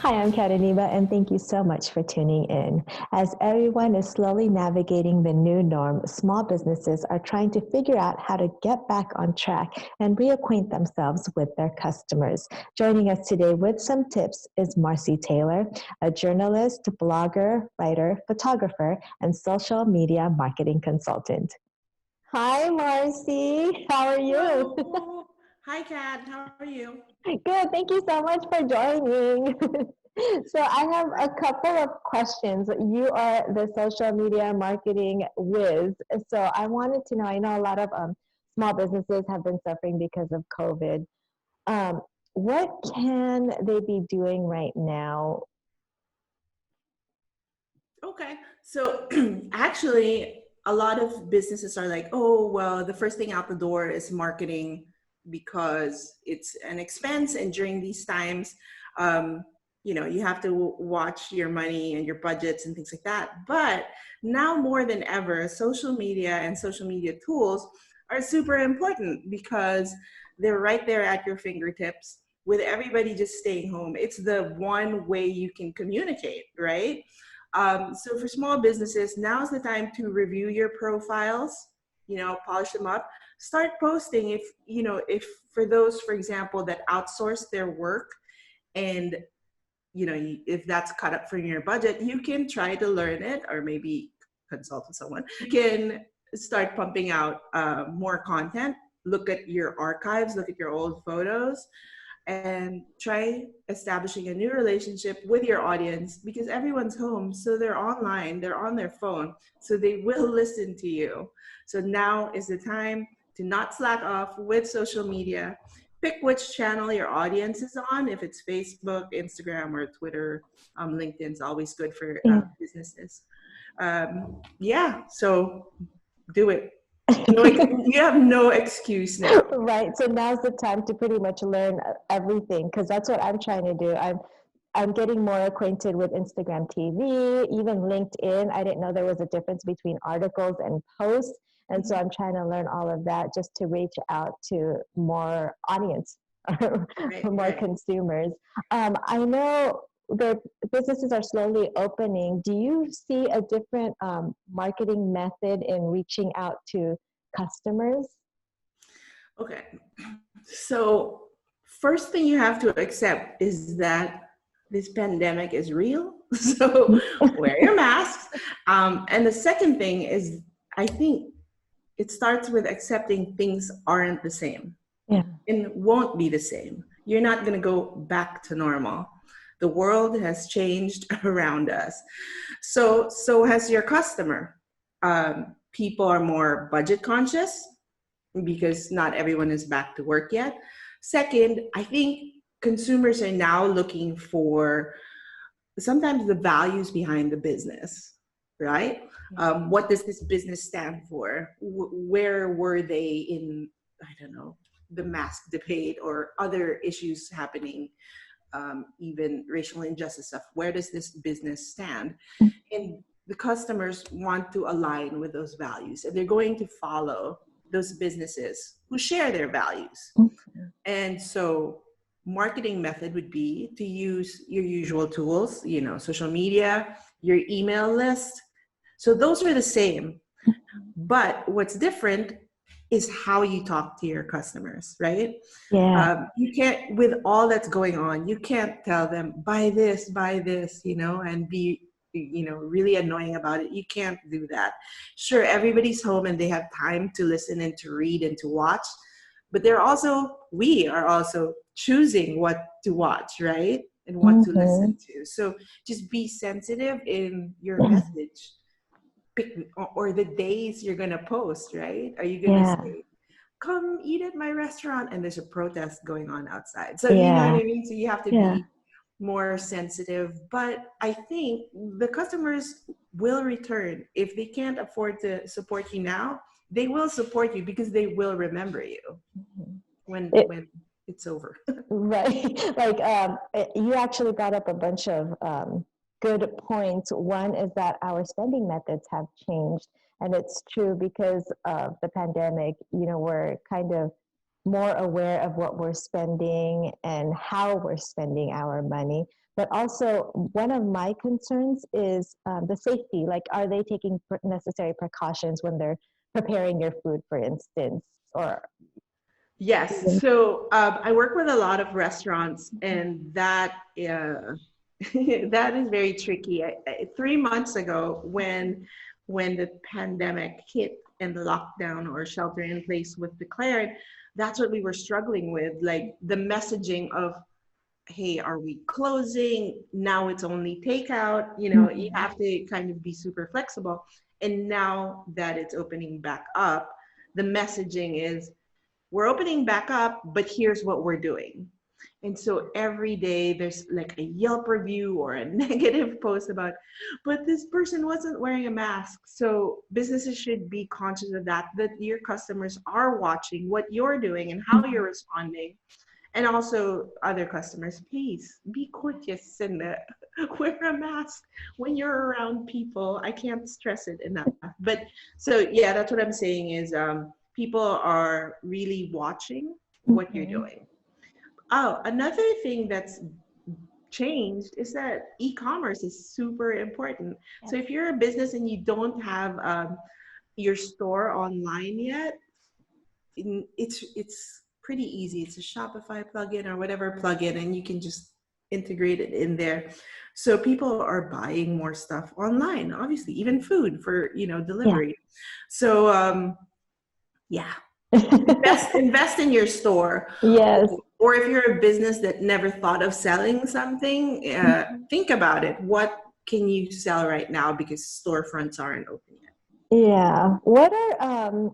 Hi, I'm Iniba, and thank you so much for tuning in. As everyone is slowly navigating the new norm, small businesses are trying to figure out how to get back on track and reacquaint themselves with their customers. Joining us today with some tips is Marcie Taylor, a journalist, blogger, writer, photographer, and social media marketing consultant. Hi, Marcie. How are you? Hello. Hi, Kat. How are you? Good. Thank you so much for joining. So I have a couple of questions. You are the social media marketing whiz. So I wanted to know, I know a lot of small businesses have been suffering because of COVID. Um, what can they be doing right now? Okay. So, actually, a lot of businesses are like, oh, well, the first thing out the door is marketing because it's an expense. And during these times, um, you have to watch your money and your budgets and things like that. But now more than ever, social media and social media tools are super important because they're right there at your fingertips with everybody just staying home. It's the one way you can communicate, right? So for small businesses, now's the time to review your profiles, polish them up, start posting if for those, for example, that outsource their work and, if that's cut up from your budget, you can try to learn it or maybe consult with someone. You can start pumping out more content, look at your archives, look at your old photos, and try establishing a new relationship with your audience because everyone's home. So they're online, they're on their phone, so they will listen to you. So now is the time to not slack off with social media. Pick which channel your audience is on. If it's Facebook, Instagram, or Twitter, LinkedIn's always good for businesses. Yeah, so do it. No, you have no excuse now. Right. So now's the time to pretty much learn everything because that's what I'm trying to do. I'm getting more acquainted with Instagram TV, even LinkedIn. I didn't know there was a difference between articles and posts. And so I'm trying to learn all of that just to reach out to more audience, Right, more right. consumers. I know the businesses are slowly opening. Do you see a different marketing method in reaching out to customers? Okay. So, first thing you have to accept is that this pandemic is real. So, wear your masks. And the second thing is, I think it starts with accepting things aren't the same Yeah. and won't be the same. You're not going to go back to normal. The world has changed around us. So has your customer. People are more budget conscious because not everyone is back to work yet. Second, I think consumers are now looking for sometimes the values behind the business, right? What does this business stand for? Where were they in, I don't know, the mask debate or other issues happening, even racial injustice stuff? Where does this business stand? And the customers want to align with those values and they're going to follow those businesses who share their values. And so marketing method would be to use your usual tools, social media, your email list. So those are the same. But what's different is how you talk to your customers, right? Yeah. You can't, with all that's going on, you can't tell them buy this, and be, really annoying about it. You can't do that. Sure, everybody's home and they have time to listen and to read and to watch, but we are also choosing what to watch, right? And what to listen to. So just be sensitive in your message. Pick or the days you're gonna post, right? Are you gonna Yeah. say, come eat at my restaurant and there's a protest going on outside? So you know what Yeah. I mean? So you have to Yeah. be more sensitive. But I think the customers will return. If they can't afford to support you now, they will support you because they will remember you when It, when it's over. right. Like you actually brought up a bunch of good points. One is that our spending methods have changed, and it's true because of the pandemic. We're kind of more aware of what we're spending and how we're spending our money. But also, one of my concerns is the safety. Like, are they taking necessary precautions when they're preparing your food, for instance? Or Yes. even, So I work with a lot of restaurants, and that that is very tricky. 3 months ago, when the pandemic hit and the lockdown or shelter in place was declared, that's what we were struggling with. Like the messaging of, hey, are we closing? Now it's only takeout. You Mhm. have to kind of be super flexible. And now that it's opening back up, the messaging is, we're opening back up, but here's what we're doing. And so every day there's like a Yelp review or a negative post about, but this person wasn't wearing a mask. So businesses should be conscious of that, that your customers are watching what you're doing and how you're responding. And also other customers, please be courteous and wear a mask when you're around people. I can't stress it enough. But so yeah, that's what I'm saying is people are really watching what you're Mhm. doing. Oh, another thing that's changed is that e-commerce is super important. So if you're a business and you don't have your store online yet, it's pretty easy. It's a Shopify plugin or whatever plugin, and you can just integrate it in there. So people are buying more stuff online, obviously, even food for Yeah. delivery. So yeah, invest in your store. Yes. Or if you're a business that never thought of selling something, think about it. What can you sell right now because storefronts aren't open yet? Yeah. What are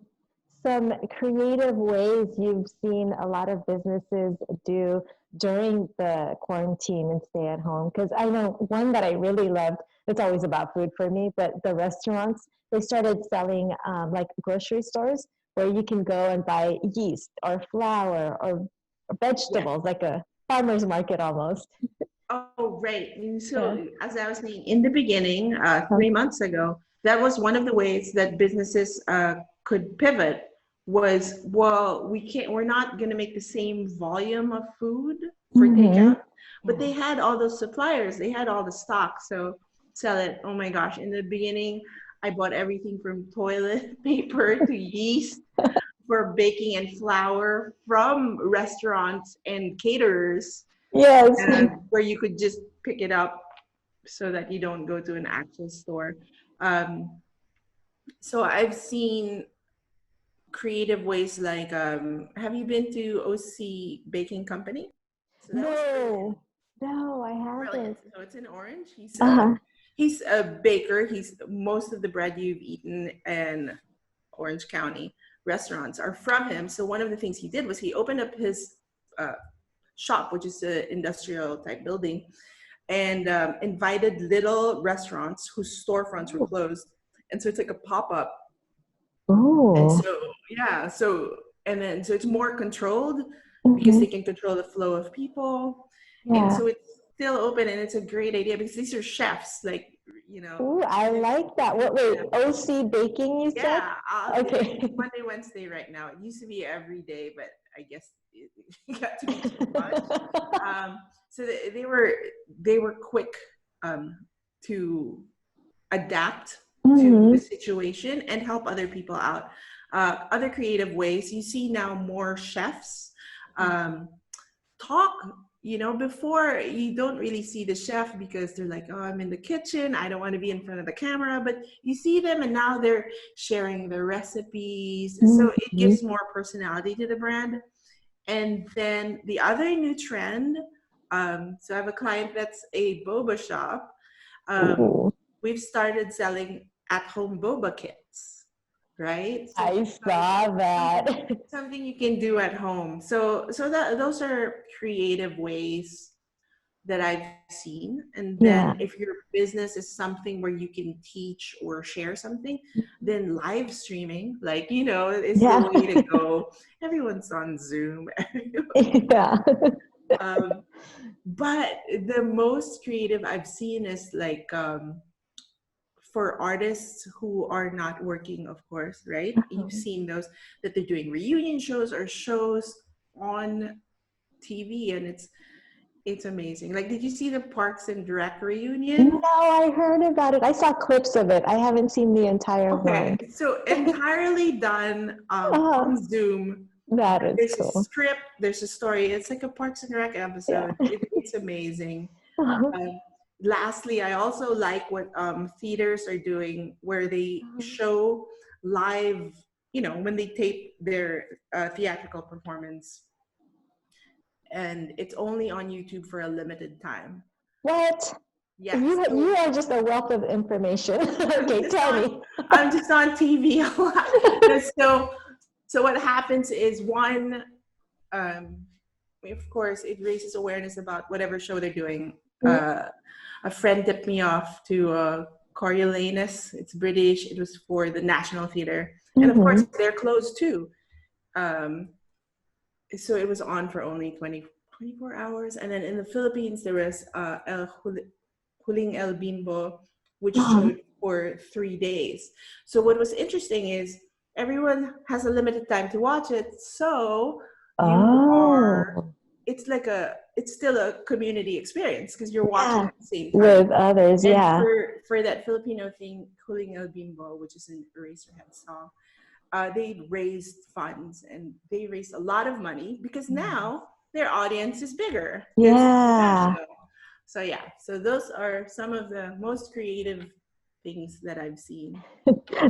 some creative ways you've seen a lot of businesses do during the quarantine and stay at home? Because I know one that I really loved, it's always about food for me, but the restaurants, they started selling like grocery stores where you can go and buy yeast or flour or Yeah. vegetables, like a farmer's market almost. Oh, right. And Yeah. so, as I was saying in the beginning, Um, 3 months ago, that was one of the ways that businesses could pivot. Was, well, we're not going to make the same volume of food for mhm. takeout, but they had all those suppliers, they had all the stock, so sell it. Oh my gosh! In the beginning, I bought everything from toilet paper to yeast for baking and flour from restaurants and caterers, Yes. where you could just pick it up so that you don't go to an actual store. Um, so I've seen creative ways like, have you been to OC Baking Company? So that was brilliant. No, no, I Brilliant. haven't. So it's in Orange. Uh-huh. He's a baker. He's most of the bread you've eaten in Orange County restaurants are from him. So one of the things he did was he opened up his uh, shop, which is an industrial type building, and invited little restaurants whose storefronts were closed. And so it's like a pop up. And Oh, so, yeah, so, and then, so it's more controlled because hmm, they can control the flow of people. And yeah. so it's still open, and it's a great idea because these are chefs, like, Ooh, I they're, like that. What, wait, yeah, OC baking, you said? yeah, Okay. it's Monday, Wednesday right now. It used to be every day, but I guess it got to be too much. So they were quick to adapt to Hmm. the situation and help other people out. Other creative ways, you see now more chefs um, talk. Before you don't really see the chef because they're like, oh, I'm in the kitchen, I don't want to be in front of the camera, but you see them and now they're sharing their recipes. So it Hmm. gives more personality to the brand. And then the other new trend, so I have a client that's a boba shop. Um, Ooh, we've started selling at-home boba kits, right? So I saw that. something you can do at home. So that those are creative ways that I've seen. And Yeah, then if your business is something where you can teach or share something, then live streaming, like, is the yeah, way to go. Everyone's on Zoom. yeah. But the most creative I've seen is like, for artists who are not working, of course, right? You've seen those, that they're doing reunion shows or shows on TV, and it's amazing. Like, did you see the Parks and Rec reunion? No, I heard about it. I saw clips of it. I haven't seen the entire one. Okay, so entirely done Oh, on Zoom. that is There's a cool. script, there's a story. It's like a Parks and Rec Yeah. episode. It's amazing. Uh, Lastly, I also like what theaters are doing, where they show live, when they tape their theatrical performance, and it's only on YouTube for a limited time. What? Yes. You are just a wealth of information. I'm Okay, just tell on, me. I'm just on TV a lot. No, so what happens is, one, of course, it raises awareness about whatever show they're doing. A friend tipped me off to Coriolanus. It's British. It was for the National Theatre, and of course they're closed too. So it was on for only 24 hours, and then in the Philippines there was Huling El Bimbo, which showed for 3 days. So what was interesting is everyone has a limited time to watch it, so it's still a community experience because you're watching at the same time with others. and Yeah. for that Filipino thing, Huling El Bimbo, which is an Eraserhead song, they raised funds, and they raised a lot of money because now their audience is bigger. Yeah. So so those are some of the most creative things that I've seen.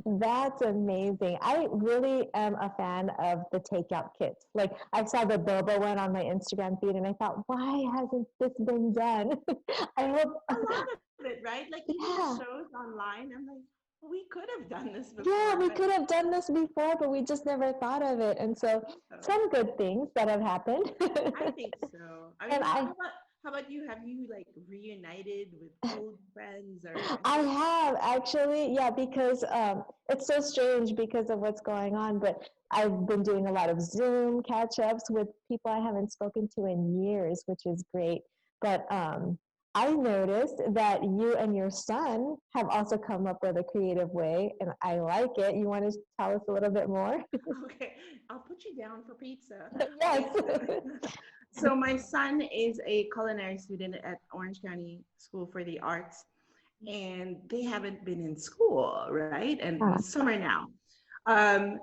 That's amazing. I really am a fan of the takeout kits. Like, I saw the boba one on my Instagram feed, and I thought, why hasn't this been done? I hope a lot of it, right? Like, even shows online, I'm like, we could have done this before. Yeah, we could have done this before, but we just never thought of it. And so some good things that have happened. I think so. I mean, how about you? Have you like reunited with old friends or? I have actually, yeah, because it's so strange because of what's going on, but I've been doing a lot of Zoom catch-ups with people I haven't spoken to in years, which is great. But I noticed that you and your son have also come up with a creative way, and I like it. You want to tell us a little bit more? Okay, I'll put you down for pizza. Yes. So my son is a culinary student at Orange County School for the Arts, and they haven't been in school, right? And it's summer now. And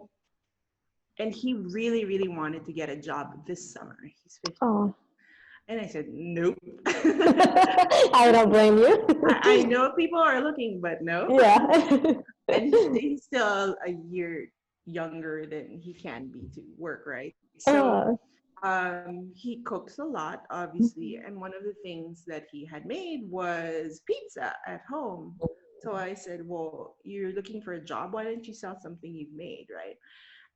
he really, really wanted to get a job this summer. He's 15. Oh. And I said, nope. I don't blame you. I know people are looking, but no. Yeah. And he's still a year younger than he can be to work, right? So he cooks a lot, obviously. And one of the things that he had made was pizza at home. So I said, well, you're looking for a job. Why don't you sell something you've made, right?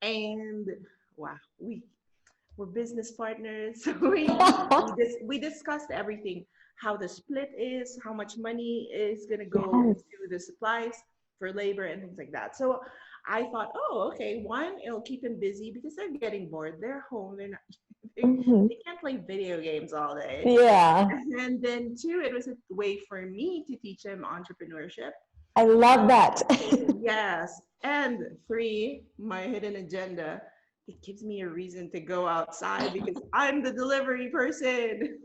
And wow, we're business partners. We discussed everything, how the split is, how much money is going to go into the supplies for labor and things like that. So I thought, oh, okay, one, it'll keep them busy because they're getting bored. They're home. They're not, they can't play video games all day. Yeah. And then two, it was a way for me to teach them entrepreneurship. I love that. Yes. And three, my hidden agenda, it gives me a reason to go outside because I'm the delivery person.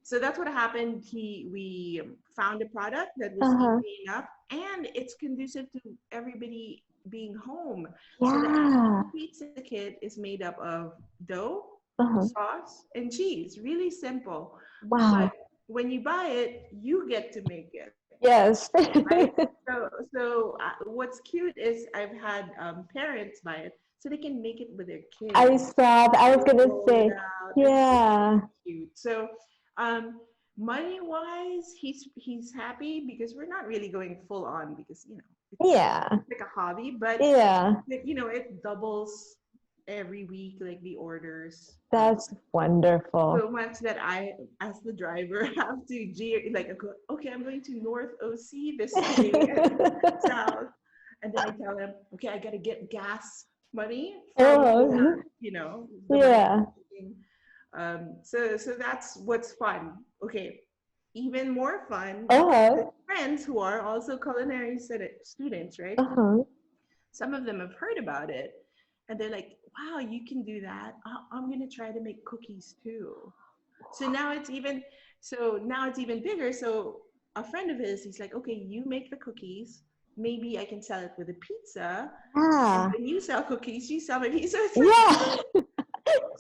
So that's what happened. We found a product that was easy enough, and it's conducive to everybody being home. So the pizza kit is made up of dough, sauce, and cheese. Really simple. Wow. But when you buy it, you get to make it. Yes. Right? So what's cute is I've had parents buy it so they can make it with their kids. I saw that. I was going to say, yeah. It's cute. So money-wise, he's happy because we're not really going full on because, it's like a hobby, but it doubles every week, like the orders. That's wonderful. So much that I, as the driver, have to okay, I'm going to North OC this day and South, and then I tell them, okay, I got to get gas money from so that's what's fun. Okay, even more fun. Friends who are also culinary students, right? Some of them have heard about it. And they're like, wow, you can do that. I'm going to try to make cookies too. So now it's even, bigger. So a friend of his, he's like, okay, you make the cookies. Maybe I can sell it with a pizza. And Yeah. when you sell cookies, you sell my pizza. It's like, Yeah.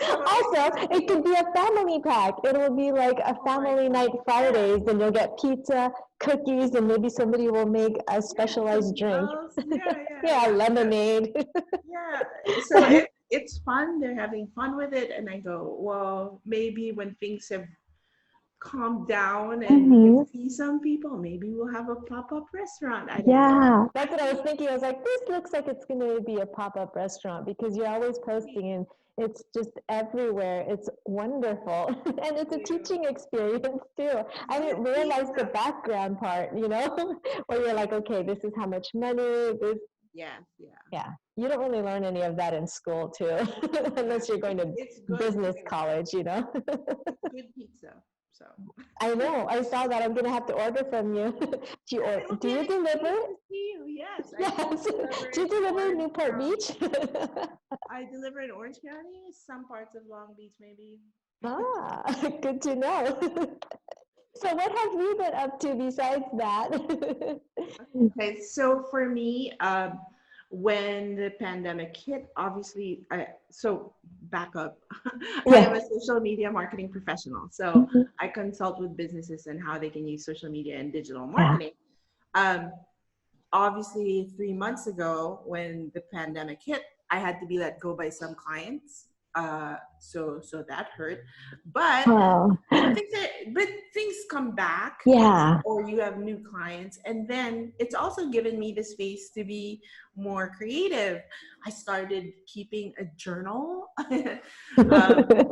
so Also, it could be a family pack. It will be like a oh my family God. night Fridays, and you'll get pizza, cookies, and maybe somebody will make a Yeah, specialized something drink. else. Yeah, yeah, Yeah, yeah. lemonade. Yeah. So it's fun. They're having fun with it. And I go, well, maybe when things have calmed down and we can Hmm. see some people, maybe we'll have a pop-up restaurant. I don't know. Yeah, that's what I was thinking. I was like, this looks like it's going to be a pop-up restaurant because you're always posting and it's just everywhere. It's wonderful. And it's a teaching experience too. I didn't Good realize the pizza. background part, where you're like, okay, this is how much money, this, Yeah, yeah. yeah. You don't really learn any of that in school too, unless you're going to It's good business too. college. It's good pizza. So I know. I saw that. I'm going to have to order from you. it'll Do be an you deliver? experience to see you. Yes, I do Yes. deliver Do you in deliver Orange Newport County. Beach? I deliver in Orange County, some parts of Long Beach, maybe. Ah, good to know. So what have you been up to besides that? Okay, so for me, when the pandemic hit, obviously, so back up. I am Yeah. a social media marketing professional. So Mhm. I consult with businesses and how they can use social media and digital Yeah. marketing. Um, Obviously 3 months ago when the pandemic hit, I had to be let go by some clients. So that hurt. But Oh, but things come back, yeah. or you have new clients, and then it's also given me the space to be more creative. I started keeping a journal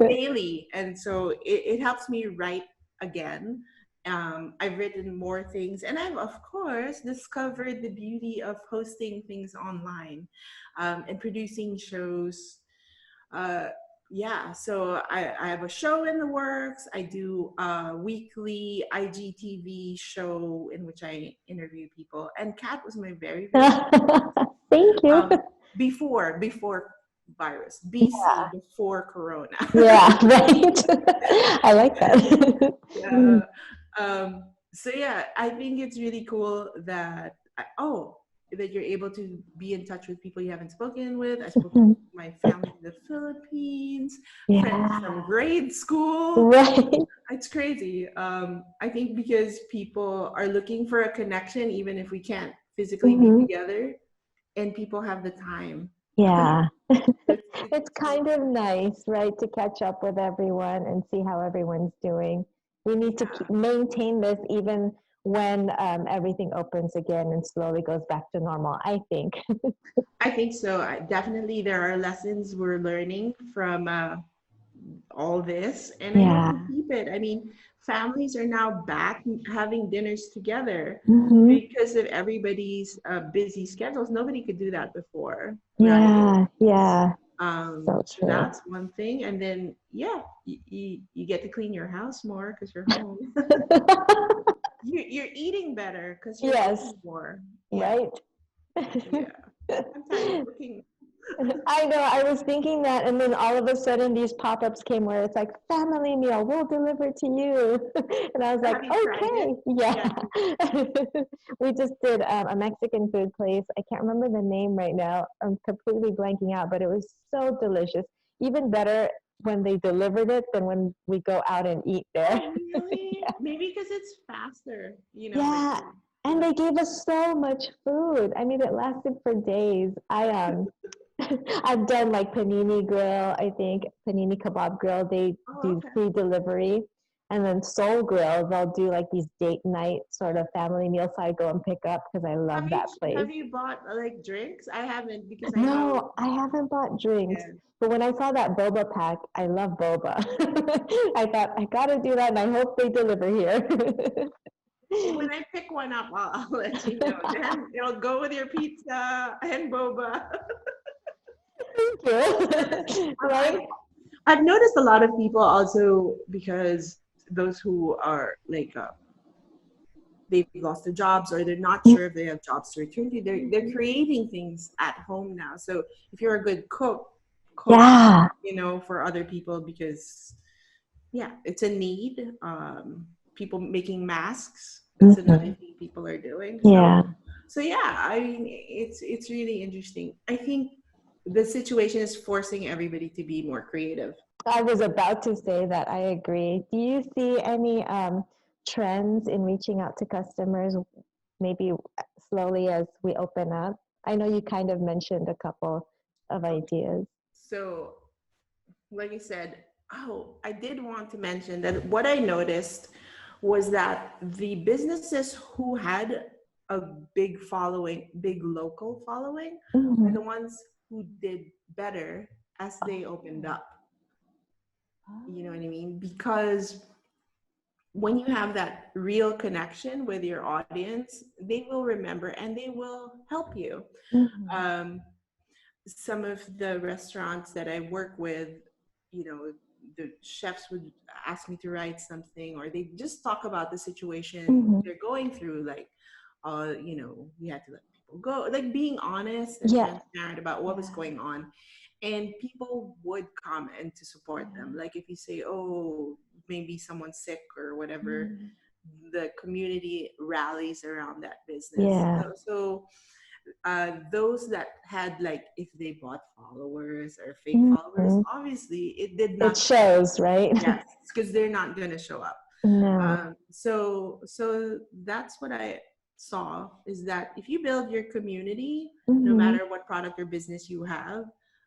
daily, and so it helps me write again. I've written more things, and I've, of course, discovered the beauty of hosting things online, and producing shows. Uh, yeah, so I have a show in the works. I do a weekly IGTV show in which I interview people. And Kat was my very, very Thank you. um, before virus, BC, before Corona. Yeah, right. I like that. Yeah. So yeah, I think it's really cool that that you're able to be in touch with people you haven't spoken with. I spoke to my family in the Philippines, friends from Yeah, grade school. right. It's crazy. I think because people are looking for a connection, even if we can't physically be Hmm. together, and people have the time. Yeah. It's It's really kind of nice, right, to catch up with everyone and see how everyone's doing. We need to yeah. maintain this even when everything opens again and slowly goes back to normal, I think. I think so. Definitely, there are lessons we're learning from all this, and I hope we Yeah. keep it. I mean, families are now back having dinners together Hmm. because of everybody's busy schedules. Nobody could do that before, right? Yeah, yeah. So So true. that's one thing, and then yeah, you get to clean your house more because you're home. You're eating better because you're Yes, home more. Yeah, right. yeah. I'm tired of cooking. I know, I was thinking that, and then all of a sudden these pop-ups came where it's like family meal, we'll deliver to you. And I was like, Have you tried it? okay, Yeah. yeah. We just did a Mexican food place. I can't remember the name right now. I'm completely blanking out, but it was so delicious. Even better when they delivered it than when we go out and eat there. Oh, really? Maybe because it's faster, like Yeah, and yeah. they gave us so much food. I mean, it lasted for days. I've done like panini grill, I think, panini kebab grill. They Oh, do okay. free delivery. And then Soul Grill, they'll do like these date night sort of family meals. So I go and pick up because I love that place. Have you bought like drinks? I haven't because I know. No, I haven't bought drinks. Yeah. But when I saw that boba pack, I love boba. I thought I gotta do that and I hope they deliver here. Well, when I pick one up, I'll let you know. Then it'll go with your pizza and boba. Thank you. Um, I've Right? I've noticed a lot of people also, because those who are like they've lost their jobs or they're not sure if they have jobs to return to, they're creating things at home now. So if you're a good cook, cook, Yeah. for other people because yeah, it's a need. People making masks, that's another Hmm. thing people are doing. Yeah. So yeah, I mean, it's really interesting. I think the situation is forcing everybody to be more creative. I was about to say that. I agree. Do you see any trends in reaching out to customers, maybe slowly as we open up? I know you kind of mentioned a couple of ideas. So, like I said, I did want to mention that what I noticed was that the businesses who had a big following, big local following, are Hmm. the ones who did better as they opened up. You know what I mean? Because when you have that real connection with your audience, they will remember and they will help you. Hmm. Um, some of the restaurants that I work with, you know, the chefs would ask me to write something, or they just talk about the situation Hmm. they're going through, like, we had to let people go, like being honest and Yeah. transparent about what was Yeah. going on. And people would comment to support them. Like if you say, oh, maybe someone's sick or whatever, Mm. the community rallies around that business. Yeah. Those that had, like, if they bought followers or fake followers, Hmm. obviously it did It not show. shows, right? Yes, because they're not going to show up. No. So that's what I saw, is that if you build your community, no Hmm. matter what product or business you have,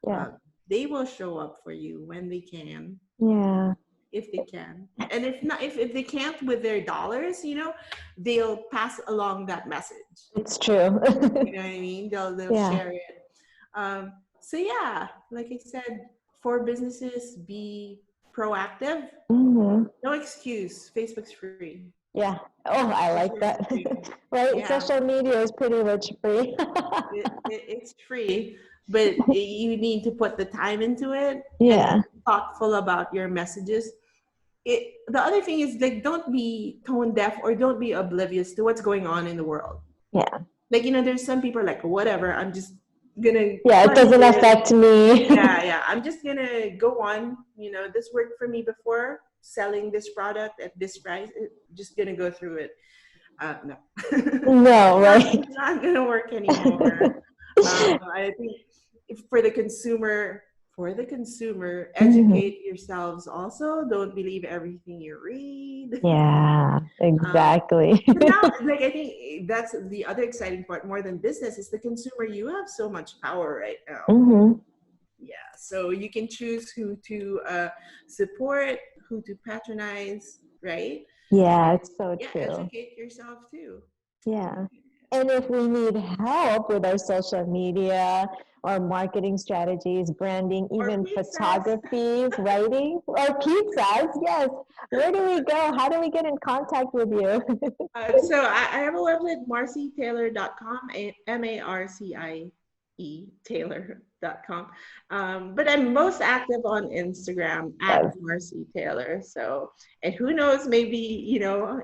Yeah. uh, they will show up for you when they can, Yeah. if they can. And if not, if they can't with their dollars, they'll pass along that message. It's true. You know what I mean? They'll Yeah. share it. So yeah, like I said, for businesses, be proactive. Hmm. No excuse. Facebook's free. Yeah. Oh, I like Instagram's that. free. Right? Yeah, Social media is pretty much free. it's free, but you need to put the time into it and Yeah. thoughtful about your messages. The other thing is, like, don't be tone deaf or don't be oblivious to what's going on in the world. Yeah. Like, there's some people like, whatever, I'm just gonna Yeah. It plug it doesn't in. affect me. Yeah, I'm just gonna go on. This worked for me before, selling this product at this price. Just gonna go through it. No, No, not right? not gonna work anymore. I think for the consumer, Mhm. educate yourselves also. Don't believe everything you read. Yeah, Um, exactly. but now, like, I think that's the other exciting part. More than business, is the consumer. You have so much power right now. Hmm. Yeah, so you can choose who to support, who to patronize, right? Yeah, And it's so yeah, true. educate yourself too. Yeah. And if we need help with our social media or marketing strategies, branding, Or even pizzas. photography, writing, or pizzas, yes. Where do we go? How do we get in contact with you? So I have a website, marcietaylor.com, Taylor.com. But I'm most active on Instagram at Yes. Marcie Taylor. So, and who knows, maybe,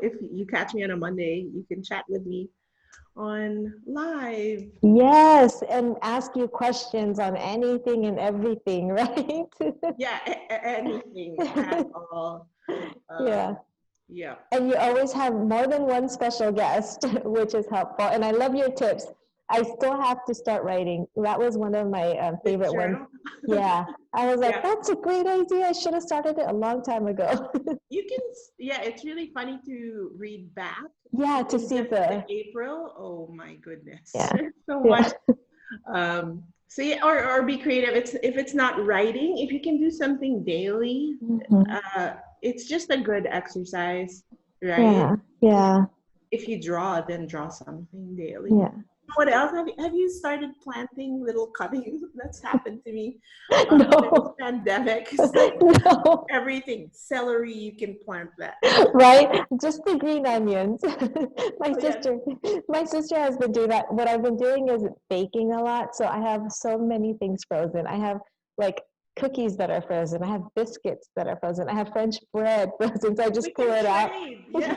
if you catch me on a Monday, you can chat with me on live. Yes, and ask you questions on anything and everything, right? Yeah, anything at all. Yeah. Yeah. And you always have more than one special guest, which is helpful. And I love your tips. I still have to start writing. That was one of my The favorite ones. journal. Yeah. I was like, Yeah. that's a great idea. I should have started it a long time ago. You can, yeah, it's really funny to read back. Yeah, to In see just the the, April, oh my goodness, yeah, there's so yeah. much. So yeah, or be creative. If it's not writing, if you can do something daily, Mhm. uh, it's just a good exercise, right? Yeah, yeah, If you draw, then draw something daily. yeah. What else have you started planting little cuttings? That's happened to me during this No, pandemic. It's like no. everything, celery, you can plant that. Right? Just the green onions. My Oh yeah. sister, my sister has been doing that. What I've been doing is baking a lot, so I have so many things frozen. I have like cookies that are frozen. I have biscuits that are frozen. I have French bread frozen. So I just We pull can it out. trade. Yeah.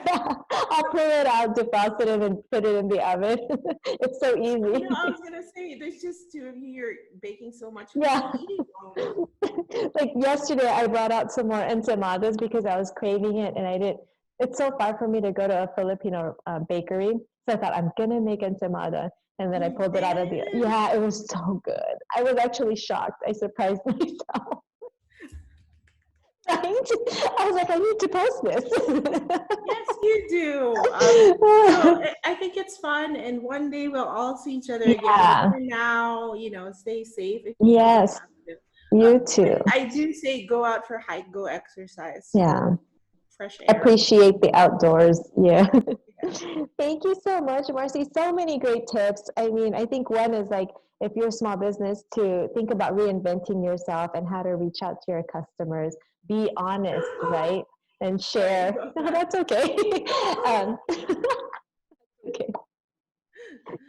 I'll pull it out, defrost it, and put it in the oven. It's so I easy. know, I was gonna say, there's just two of you. You're baking so much. Who's Yeah. eating all of it? Like yesterday, I brought out some more enchiladas because I was craving it, and I didn't. It's so far for me to go to a Filipino bakery, so I thought I'm gonna make enchilada, and then I You pulled it out of the. did? Yeah, it was so good. I was actually shocked. I surprised myself. Right? I was like, I need to post Yes, you do. So I think it's fun, and one day we'll all see each other this. again. But Yeah. for now, stay safe if you do Yes. have to. You too. But I do say go out for a hike, go exercise, Yeah. fresh air. Appreciate the outdoors. Yeah. Yeah. Thank you so much, Marcie. So many great tips. I mean, I think one is like if you're a small business to think about reinventing yourself and how to reach out to your customers. Be honest, right? And Sorry share. about No, that. that's okay. um, okay.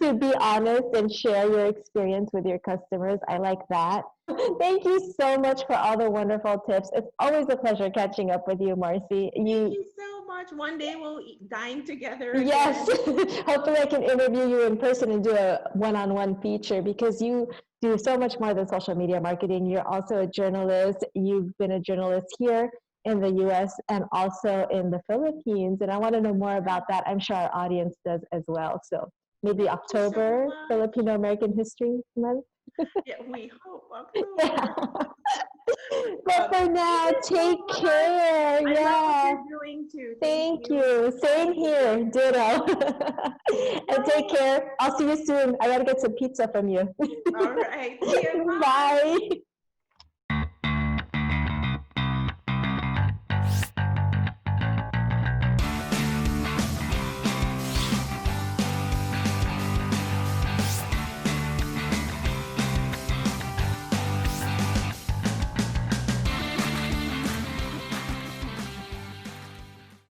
To be honest and share your experience with your customers. I like that. Thank you so much for all the wonderful tips. It's always a pleasure catching up with you, Marcie. Thank you so much. One day we'll dine together Yes, again. hopefully I can interview you in person and do a one-on-one feature because you do so much more than social media marketing. You're also a journalist. You've been a journalist here in the US and also in the Philippines. And I want to know more about that. I'm sure our audience does as well. So maybe Thank you so October, much. Filipino American History Month. Yeah, we hope Yeah. October. But for Thank now, you so take much. care. I love what Yeah. you're doing too. Thank Thank you. you. Have Same a good day. here. Ditto. And take Bye. care. I'll see you soon. I gotta get some pizza from you. All right. See you. Bye. Bye.